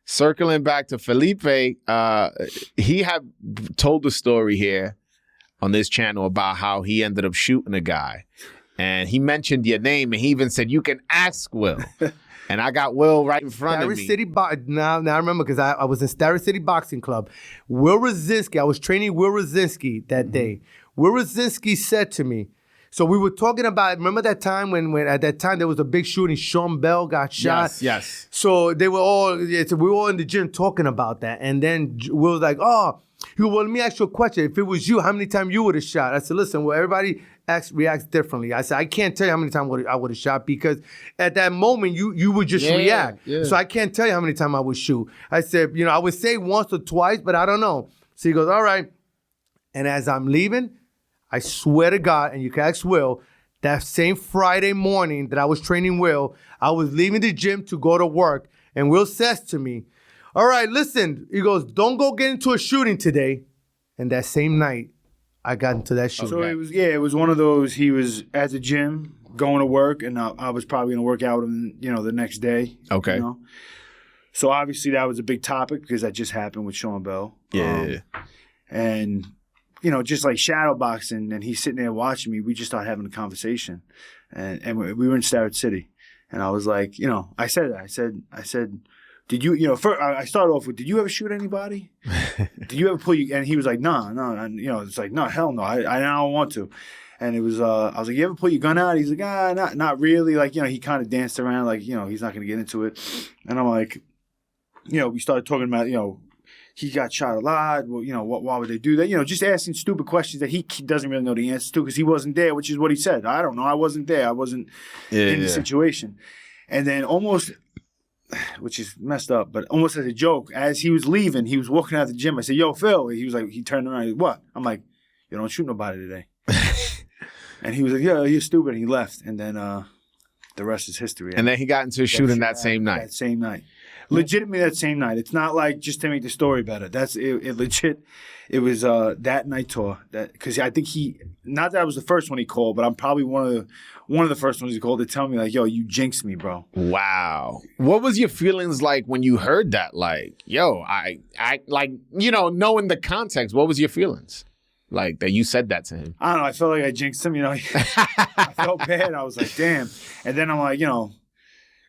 circling back to Felipe, he had told the story here on this channel about how he ended up shooting a guy. And he mentioned your name, and he even said, you can ask Will. And I got Will right in front of me. Now I remember because I was in Starry City Boxing Club. Will Rosinsky, I was training Will Rosinsky that day. Will Rosinsky said to me, so we were talking about, remember that time when at that time there was a big shooting, Sean Bell got shot? Yes. So we were all in the gym talking about that. And then Will was like, well, let me ask you a question. If it was you, how many times you would have shot? I said, listen, well, everybody reacts differently. I said, I can't tell you how many times I would have shot because at that moment, you would just react. Yeah. So I can't tell you how many times I would shoot. I said, I would say once or twice, but I don't know. So he goes, all right. And as I'm leaving, I swear to God, and you can ask Will, that same Friday morning that I was training Will, I was leaving the gym to go to work. And Will says to me, all right, listen, he goes, don't go get into a shooting today. And that same night, I got into that shooting. So it was one of those, he was at the gym going to work, and I was probably going to work out with him, the next day. Okay. So obviously that was a big topic because that just happened with Sean Bell. Yeah. And, just like shadow boxing, and he's sitting there watching me, we just started having a conversation. And we were in Starrett City. And I was like, I said that. I said, did you, first, I started off with, did you ever shoot anybody? Did you ever pull you? And he was like, no. And, it's like, no, hell no. I don't want to. And it was, I was like, you ever pull your gun out? He's like, not really. Like, he kind of danced around like, he's not going to get into it. And I'm like, we started talking about, he got shot a lot. Well, why would they do that? Just asking stupid questions that he doesn't really know the answers to because he wasn't there, which is what he said. I don't know. I wasn't there. I wasn't in the situation. And then almost, which is messed up, but almost as a joke, as he was leaving, he was walking out the gym. I said, yo, Phil. He was like, he turned around. He was, what? I'm like, you don't shoot nobody today. And he was like, yeah, you're stupid. And he left. And then the rest is history. And then he got into shooting that same night. That same night. Legitimately that same night. It's not like just to make the story better. That's it legit. It was that night tour. Because I think not that I was the first one he called, but I'm probably one of the first ones he called to tell me like, yo, you jinxed me, bro. Wow. What was your feelings like when you heard that? Like, yo, I like, knowing the context, what was your feelings? Like that you said that to him? I don't know. I felt like I jinxed him, I felt bad. I was like, damn. And then I'm like,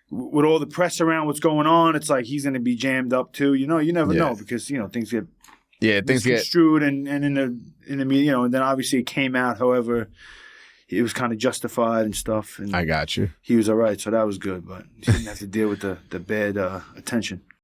with all the press around what's going on, it's like he's going to be jammed up too. You never know because, things get misconstrued and in the media, and then obviously it came out. However, it was kind of justified and stuff. And I got you. He was all right, so that was good, but he didn't have to deal with the bad attention.